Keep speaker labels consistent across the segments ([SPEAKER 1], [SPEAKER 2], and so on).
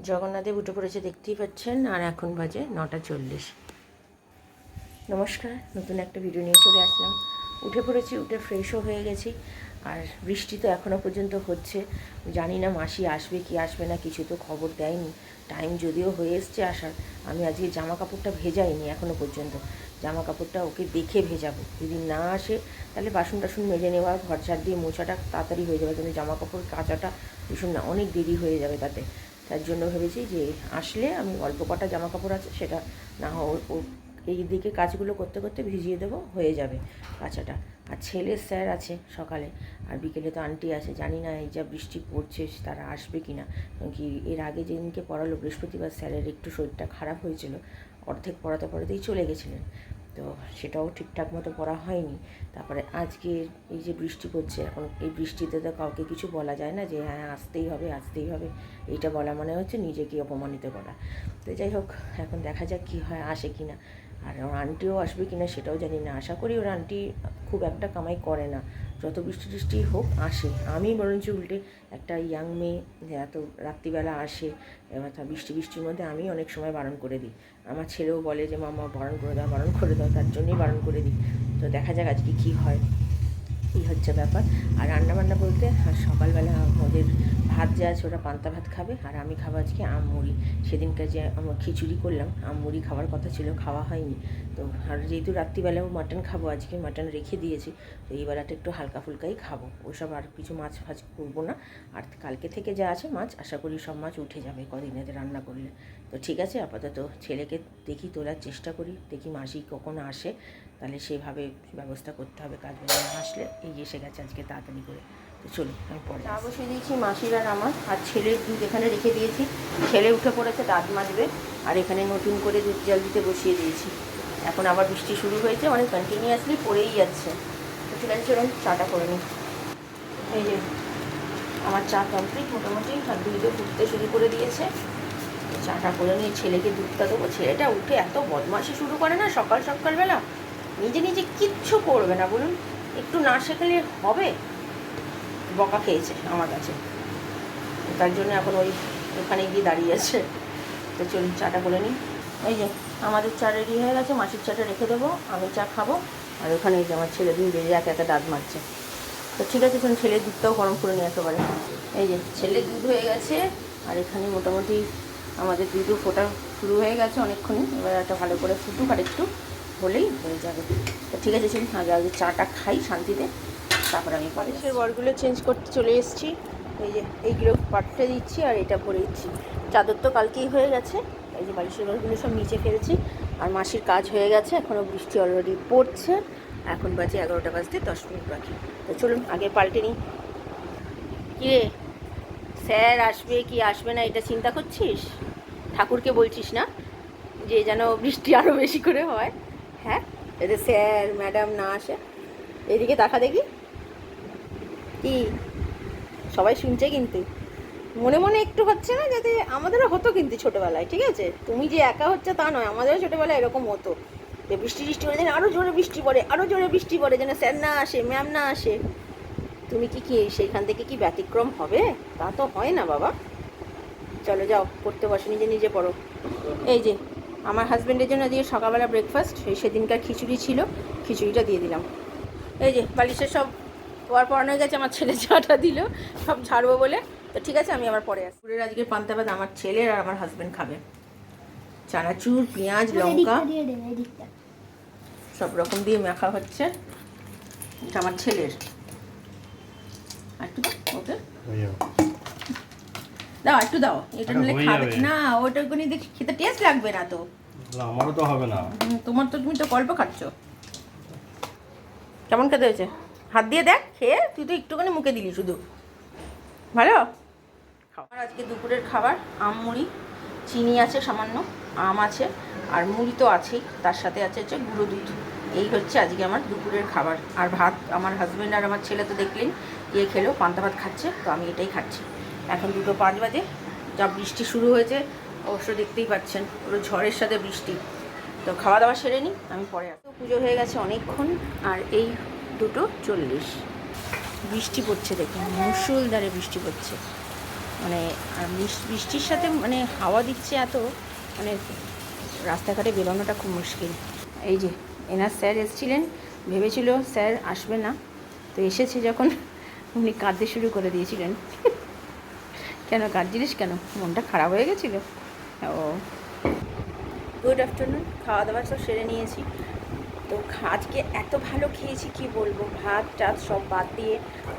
[SPEAKER 1] জগন্নাথদেব উঠে পড়েছে দেখতেই পাচ্ছেন, আর এখন বাজে 9:40। নমস্কার, নতুন একটা ভিডিও নিয়ে চলে আসলাম। উঠে পড়েছি, উঠে ফ্রেশও হয়ে গেছি। আর বৃষ্টি তো এখনও পর্যন্ত হচ্ছে। জানি না মাসি আসবে কি আসবে না, কিছু তো খবর দেয়নি। টাইম যদিও হয়ে এসছে আসার, আমি আজকে জামা কাপড়টা ভেজাইনি এখনও পর্যন্ত। জামা কাপড়টা ওকে দেখে ভেজাবো। যদি না আসে তাহলে বাসন টাসন মেজে নেওয়া, ঘর ঝাড় দিয়ে মোছাটা তাড়াতাড়ি হয়ে যাবে, কিন্তু জামা কাপড় কাচাটা ভীষণ না, অনেক দেরি হয়ে যাবে তাতে। তার জন্য ভেবেছি যে আসলে আমি অল্প কটা জামা কাপড় আছে সেটা না এই দিকে কাজগুলো করতে করতে ভিজিয়ে দেবো, হয়ে যাবে কাচাটা। আর ছেলের স্যার আছে সকালে, আর বিকেলে তো আন্টি আছে। জানি না এই যা বৃষ্টি পড়ছে তারা আসবে কি না, কি এর আগে যেদিনকে পড়ালো বৃহস্পতিবার স্যারের একটু শরীরটা খারাপ হয়েছিল, অর্ধেক পড়াতে পড়াতেই চলে গেছিলেন, তো সেটাও ঠিকঠাক মতো পড়া হয়নি। তারপরে আজকে এই যে বৃষ্টি পড়ছে, এখন এই বৃষ্টিতে তো কাউকে কিছু বলা যায় না যে হ্যাঁ আসতেই হবে আসতেই হবে, এইটা বলা মানে হচ্ছে নিজেকে অপমানিত করা। তো যাই হোক, এখন দেখা যাক কী হয়, আসে কি না। আর ওর আন্টিও আসবে কি না সেটাও জানি না। আশা করি ওর আন্টি খুব একটা কামাই করে না, যত বৃষ্টি টিষ্টি হোক আসে। আমি বরঞ্চ উল্টে একটা ইয়াং মেয়ে যে এত রাত্রিবেলা আসে, এবার তা বৃষ্টির মধ্যে আমি অনেক সময় বারণ করে দিই। আমার ছেলেও বলে যে মামা বারণ করে দাও, তার জন্যই বারণ করে দিই। তো দেখা যাক আজকে কী হয়, কী হচ্ছে ব্যাপার। আর রান্নাবান্না বলতে, আর সকালবেলা ওদের ভাত যে আছে ওরা পান্তা ভাত খাবে, আর আমি খাবো আজকে আম মুড়ি। সেদিনকে যে আমার খিচুড়ি করলাম, আম মুড়ি খাওয়ার কথা ছিল, খাওয়া হয়নি। তো আর যেহেতু রাত্রিবেলাও মাটন খাবো, আজকে মাটন রেখে দিয়েছি, তো এই বেলাটা একটু হালকা ফুলকাই খাবো। ওসব আর কিছু মাছ ফাছ করবো না। আর কালকে থেকে যা আছে মাছ, আশা করি সব মাছ উঠে যাবে কদিনেতে রান্না করলে। তো ঠিক আছে, আপাতত ছেলেকে দেখি তোলার চেষ্টা করি, দেখি মাসি কখন আসে, তাহলে সেভাবে ব্যবস্থা করতে হবে। কাজ না আসলে এই এসে গেছে আজকে তাড়াতাড়ি করে। তো চলি, আমি পরে চা বসিয়ে দিয়েছি মাসির আর আমার, আর ছেলের দুধ এখানে রেখে দিয়েছি। ছেলে উঠে পড়েছে, দাঁত মাজবে। আর এখানে নতুন করে দুধ জল দিতে বসিয়ে দিয়েছি। এখন আবার বৃষ্টি শুরু হয়েছে, অনেক কন্টিনিউয়াসলি পড়েই যাচ্ছে। তো ঠিক আছে, চলুন চাটা করে নিই। এই যে আমার চা কমপ্লিট মোটামুটি, আর দুধও ফুটতে শুরু করে দিয়েছে। চাটা করে নিয়ে ছেলেকে দুধটা দেবো। ছেলেটা উঠে এত বদমাশি শুরু করে না সকালবেলা, নিজে নিজে কিচ্ছু করবে না, বলুন। একটু না শেখালে হবে? বকা খেয়েছে আমার কাছে, তার জন্য এখন ওখানে গিয়ে দাঁড়িয়ে আছে। তো চলুন চাটা করে নিই। এই যে আমাদের চা রেডি হয়ে গেছে, মাসির চাটা রেখে দেবো, আমি চা খাবো। আর ওখানে এই যে আমার ছেলে দুধ বেরিয়ে একা একা দাঁত মারছে। তো ঠিক আছে, চলুন ছেলের দুধটাও গরম করে নিই একেবারে। এই যে ছেলের দুধ হয়ে গেছে, আর এখানে মোটামুটি আমাদের দুধও ফোটা শুরু হয়ে গেছে অনেকক্ষণই। এবার একটা ভালো করে ফুটুক, আর একটু হলেই হয়ে যাবে। তো ঠিক আছে, চলুন আগে চাটা খাই শান্তিতে, তারপরে আমি বালিশের বরগুলো চেঞ্জ করতে চলে এসেছি। এই যে এইগুলো পাটতে দিচ্ছি, আর এটা ভরে দিচ্ছি। চাদর তো কালকেই হয়ে গেছে। এই যে বালিশের বরগুলো সব নিচে ফেলেছি, আর মাসির কাজ হয়ে গেছে। এখনও বৃষ্টি অলরেডি পড়ছে, এখন বাজে 11টা বাজতে 10 মিনিট বাকি। তো চলুন আগে পাল্টে নিই। কিরে, স্যার আসবে কি আসবে না এটা চিন্তা করছিস? ঠাকুরকে বলছিস না যে যেন বৃষ্টি আরও বেশি করে হয়? হ্যাঁ, এতে স্যার ম্যাডাম না আসে। এদিকে দেখা দেখি, কি সবাই শুনছে কিন্তু। মনে মনে একটু হচ্ছে না, যাতে আমাদেরও হতো কিন্তু ছোটোবেলায়, ঠিক আছে? তুমি যে একা হচ্ছে তা নয়, আমাদেরও ছোটোবেলায় এরকম হতো যে বৃষ্টি পড়ে যেন আরও জোরে বৃষ্টি পড়ে, যেন স্যার না আসে, ম্যাম না আসে। তুমি কি সেইখান থেকে কি ব্যতিক্রম হবে? তা তো হয় না বাবা। চলো যাও পড়তে বসো, নিজে পড়ো। এই যে আমার হাজব্যান্ডের জন্য দিয়ে সকালবেলা ব্রেকফাস্ট, সেদিনকার খিচুড়ি ছিল, খিচুড়িটা দিয়ে দিলাম। এই যে বালিশের সব পড়ানো হয়ে গেছে, আমার ছেলে চাটা দিল সব ঝাড়বো বলে। তো ঠিক আছে, আমি আবার পরে আসি। পুরের আজকে পান্তা ভাত আমার ছেলের আর আমার হাজব্যান্ড খাবে। চানাচুর, পেঁয়াজ, লঙ্কা সব রকম দিয়ে মাখা হচ্ছে। এটা আমার ছেলের। একটু ওকে দাও, একটু দাও। এটা নিলে খাবে না, ওটা কোনো দেখি খেতে টেস্ট লাগবে না তো।
[SPEAKER 2] আমারও তো হবে না।
[SPEAKER 1] তোমার তো, তুমি তো গল্প খাচ্ছ। কেমন খেতে হয়েছে? হাত দিয়ে দেখ খেয়ে, তুই তো একটুখানি মুখে দিলি শুধু। ভালো খাবার। আজকে দুপুরের খাবার আম মুড়ি, চিনি আছে সামান্য, আম আছে, আর মুড়ি তো আছেই, তার সাথে আছে হচ্ছে গুঁড়ো দুধ। এই হচ্ছে আজকে আমার দুপুরের খাবার। আর ভাত আমার হাজব্যান্ড আর আমার ছেলে তো দেখলেন খেলো, পান্তা ভাত খাচ্ছে, তো আমি এটাই খাচ্ছি। এখন 2:05 বাজে, যা বৃষ্টি শুরু হয়েছে অবশ্য দেখতেই পাচ্ছেন, পুরো ঝড়ের সাথে বৃষ্টি। তো খাওয়া দাওয়া সেরে নিই, আমি পরে আসবো। পুজো হয়ে গেছে অনেকক্ষণ, আর এই 2:40 বৃষ্টি পড়ছে, দেখুন মুষলধারে বৃষ্টি পড়ছে। মানে আর বৃষ্টির সাথে মানে হাওয়া দিচ্ছে এত, মানে রাস্তাঘাটে বেরোনোটা খুব মুশকিল। এই যে এনার স্যার এসেছিলেন, ভেবেছিল স্যার আসবে না, তো এসেছে যখন উনি কাঁদতে শুরু করে দিয়েছিলেন। কেন কাঁদছিলিস কেন, মনটা খারাপ হয়ে গেছিলো? ও গুড আফটারনুন, খাওয়া দাওয়া সব সেরে নিয়েছি। তো আজকে এত ভালো খেয়েছি কি বলবো, ভাত টাত সব বাদ দিয়ে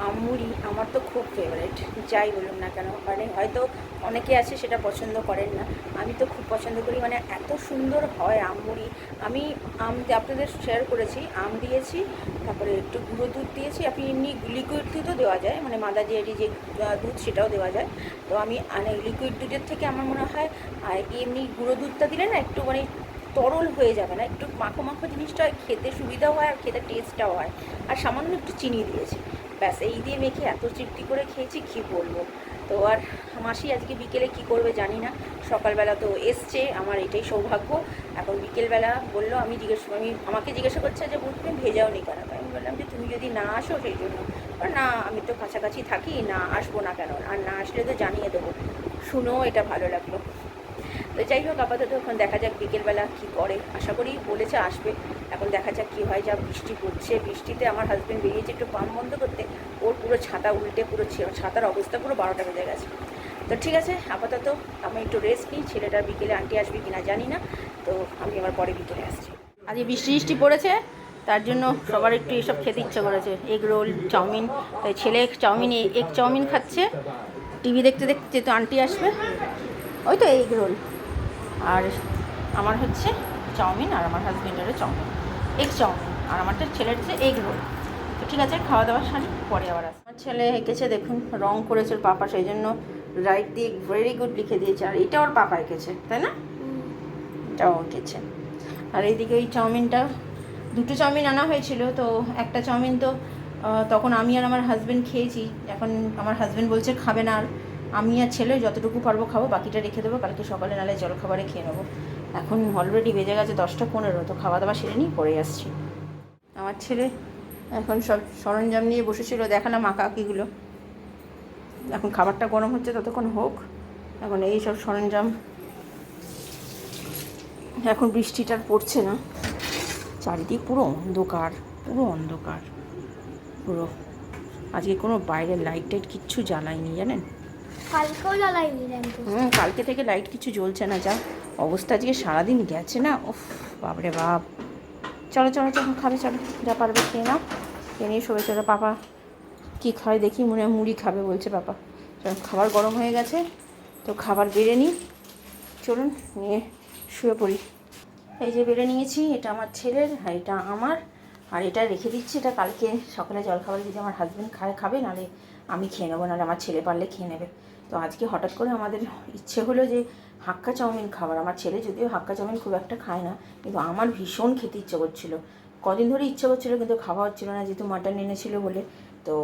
[SPEAKER 1] আমুড়ি আমার তো খুব ফেভারিট, যাই বলুন না কেন। মানে হয়তো অনেকে আছে সেটা পছন্দ করেন না, আমি তো খুব পছন্দ করি। মানে এত সুন্দর হয় আমুড়ি। আমি আপনাদের শেয়ার করেছি, আম দিয়েছি, তারপরে একটু গুঁড়ো দুধ দিয়েছি। আপনি এমনি লিকুইড দুধও দেওয়া যায়, মানে মাদা জিয়ারি যে দুধ সেটাও দেওয়া যায়। তো আমি লিকুইড দুধের থেকে আমার মনে হয় এমনি গুঁড়ো দুধটা দিলে না একটু মানে তরল হয়ে যাবে না, একটু মাখো মাখো জিনিসটা খেতে সুবিধা হয় আর খেতে টেস্টটাও হয়। আর সামান্য একটু চিনি দিয়েছি, ব্যাস এই দিয়ে মেখে এত তৃপ্তি করে খেয়েছি কী বলবো। তো আর মাসি আজকে বিকেলে কি করবে জানি না, সকালবেলা তো এসছে, আমার এটাই সৌভাগ্য। এখন বিকেলবেলা বললো, আমাকে জিজ্ঞাসা করছে যে তুমি ভেজাও নি কেন। আমি বললাম যে তুমি যদি না আসো সেই জন্য। না আমি তো কাছাকাছি থাকি, না আসবো না কেন, আর না আসলে তো জানিয়ে দেবো। শুনেও এটা ভালো লাগলো। তো যাই হোক, আপাতত এখন দেখা যাক বিকেলবেলা কী করে, আশা করি বলেছে আসবে। এখন দেখা যাক কী হয়। যা বৃষ্টি পড়ছে, বৃষ্টিতে আমার হাজব্যান্ড বেরিয়েছে একটু পাম্প বন্ধ করতে, ওর পুরো ছাতা উল্টে পুরো ছাতার অবস্থা পুরো 12টা বেজে গেছে। তো ঠিক আছে, আপাতত আমি একটু রেস্ট নিই। ছেলেটার বিকেলে আন্টি আসবে কিনা জানি না, তো আমি আবার পরে বিকেলে আসছি। আজকে বৃষ্টি পড়েছে, তার জন্য সবার একটু এসব খেতে ইচ্ছা করেছে, এগ রোল, চাউমিন। তাই ছেলে এগ চাউমিন খাচ্ছে, টিভি দেখতে দেখতে। তো আন্টি আসবে, ওই তো এগ রোল। আর আমার হচ্ছে চাউমিন, আর আমার হাজব্যান্ডেরও চাউমিন, এগ চাউমিন, আর আমারটা ছেলের হচ্ছে এগ রোল। তো ঠিক আছে, খাওয়া দাওয়া সারি, পরে আবার আসে। আমার ছেলে এঁকেছে, দেখুন রং করেছে ওর পাপা, সেই জন্য রাইট দিয়ে ভেরি গুড লিখে দিয়েছে। আর এটা ওর পাপা এঁকেছে, তাই না? এটাও এঁকেছে। আর এইদিকে ওই চাউমিনটা, দুটো চাউমিন আনা হয়েছিল, তো একটা চাউমিন তো তখন আমি আর আমার হাজব্যান্ড খেয়েছি। এখন আমার হাজব্যান্ড বলছে খাবে না, আর আমি আর ছেলে যতটুকু পারবো খাবো, বাকিটা রেখে দেবো কালকে সকালে, নাহলে জলখাবারে খেয়ে নেবো। এখন অলরেডি বেজে গেছে 10টা 15, তো খাওয়া দাওয়া সেরে নিই, পরে আসছি। আমার ছেলে এখন সব সরঞ্জাম নিয়ে বসেছিল, দেখালাম আঁকাআঁকিগুলো। এখন খাবারটা গরম হচ্ছে, ততক্ষণ হোক। এখন এই সব সরঞ্জাম, এখন বৃষ্টিটা পড়ছে না, চারিদিক পুরো অন্ধকার, পুরো অন্ধকার পুরো। আজকে কোনো বাইরের লাইট টাইট কিচ্ছু জ্বালাইনি, জানেন?
[SPEAKER 2] কালকেও জ্বালাইনি।
[SPEAKER 1] কালকে থেকে লাইট কিছু জ্বলছে না, যা অবস্থা আজকে সারাদিন গেছে না, ওফ বাপরে বাপ। চলো চলো চলো, খাবে চলো, যা পারবে খেয়ে নাও, খেয়ে নিয়ে শোবে চলো। পাপা কী খায় দেখি, মনে হয় মুড়ি খাবে বলছে পাপা। চলো, খাবার গরম হয়ে গেছে, তো খাবার বেড়ে নিই, চলুন নিয়ে শুয়ে পড়ি। এই যে বেড়ে নিয়েছি, এটা আমার ছেলের, আর এটা আমার, আর এটা রেখে দিচ্ছি। এটা কালকে সকালে জলখাবারে যদি আমার হাজব্যান্ড খাবে, নাহলে আমি খেয়ে নেবো, নাহলে আমার ছেলে পারলে খেয়ে নেবে। তো আজকে হঠাৎ করে আমাদের ইচ্ছে হলো যে হাক্কা চাউমিন খাবার। আমার ছেলে যদিও হাক্কা চাউমিন খুব একটা খায় না, কিন্তু আমার ভীষণ খেতে ইচ্ছে করছিলো, কদিন ধরে ইচ্ছে করছিলো, কিন্তু খাওয়া হচ্ছিলো না, যেহেতু মাটন এনেছিল বলে। তো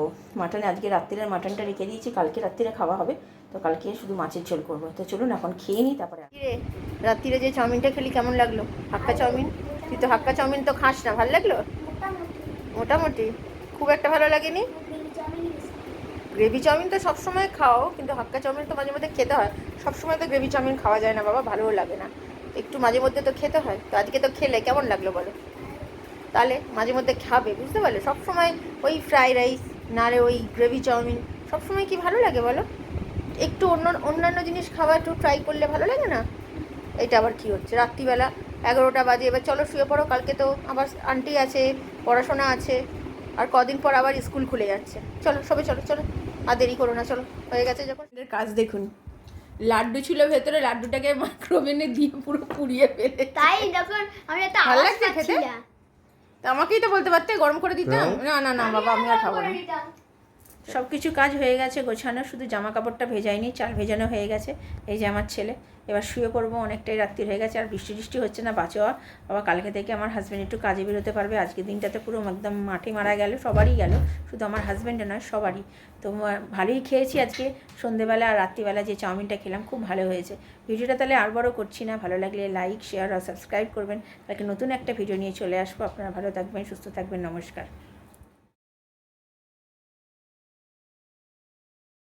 [SPEAKER 1] মাটনে আজকে রাত্রিরে মাটনটা রেখে দিয়েছি, কালকে রাত্রিরে খাওয়া হবে, তো কালকে শুধু মাছের ঝোল করবো। তো চলুন এখন খেয়ে নিই, তারপরে। রাত্রিরে যে চাউমিনটা খেলি কেমন লাগলো? হাক্কা চাউমিন। তুই তো হাক্কা চাউমিন তো খাস না, ভালো লাগলো? মোটামুটি, খুব একটা ভালো লাগেনি। গ্রেভি চাউমিন তো সবসময় খাও, কিন্তু হাক্কা চাউমিন তো মাঝে মধ্যে খেতে হয়। সবসময় তো গ্রেভি চাউমিন খাওয়া যায় না বাবা, ভালোও লাগে না, একটু মাঝে মধ্যে তো খেতে হয়। তো আজকে তো খেলে কেমন লাগলো বলো? তাহলে মাঝে মধ্যে খাবে, বুঝতে পারলে? সবসময় ওই ফ্রাই রাইস, নারে ওই গ্রেভি চাউমিন, সবসময় কি ভালো লাগে বলো? একটু অন্যান্য জিনিস খাওয়া একটু ট্রাই করলে ভালো লাগে না? এটা আবার কি হচ্ছে, রাত্রিবেলা 11টা বাজে, এবার চলো শুয়ে পড়ো, কালকে তো আবার আন্টি আছে, পড়াশোনা আছে, আর কদিন পর আবার স্কুল খুলে যাচ্ছে। চলো সবে চলো চলো, আর দেরি করো না, চলো, হয়ে গেছে যখন। কাজ দেখুন, লাড্ডু ছিল ভেতরে, লাড্ডুটাকে মাইক্রোওভেনে দিয়ে পুরো পুড়িয়ে ফেলে।
[SPEAKER 2] তাই যখন আমি একটা
[SPEAKER 1] ভালো
[SPEAKER 2] আওয়াজ
[SPEAKER 1] লাগছে খেতে?
[SPEAKER 2] পাচ্ছিলাম,
[SPEAKER 1] তা আমাকেই তো বলতে পারতে, গরম করে দিতাম। না না না বাবা, আমি আর খাবো না। সব কিছু কাজ হয়ে গেছে গোছানো, শুধু জামা কাপড়টা ভেজাইনি, চাল ভেজানো হয়ে গেছে। এই যে আমার ছেলে, এবার শুয়ে পড়বো, অনেকটাই রাত্রি হয়ে গেছে, আর বৃষ্টি হচ্ছে না, বাঁচোয়া বাবা। কালকে থেকে আমার হাজব্যান্ড একটু কাজে বেরোতে পারবে। আজকের দিনটাতে পুরো একদম মাঠে মারা গেল, সবারই গেল, শুধু আমার হাজব্যান্ডে নয়, সবারই। তো ভালোই খেয়েছি আজকে সন্ধেবেলা আর রাত্রিবেলা যে চাউমিনটা খেলাম, খুব ভালো হয়েছে। ভিডিওটা তাহলে আর বড় করছি না, ভালো লাগলে লাইক, শেয়ার আর সাবস্ক্রাইব করবেন। কালকে নতুন একটা ভিডিও নিয়ে চলে আসবো। আপনারা ভালো থাকবেন, সুস্থ থাকবেন, নমস্কার।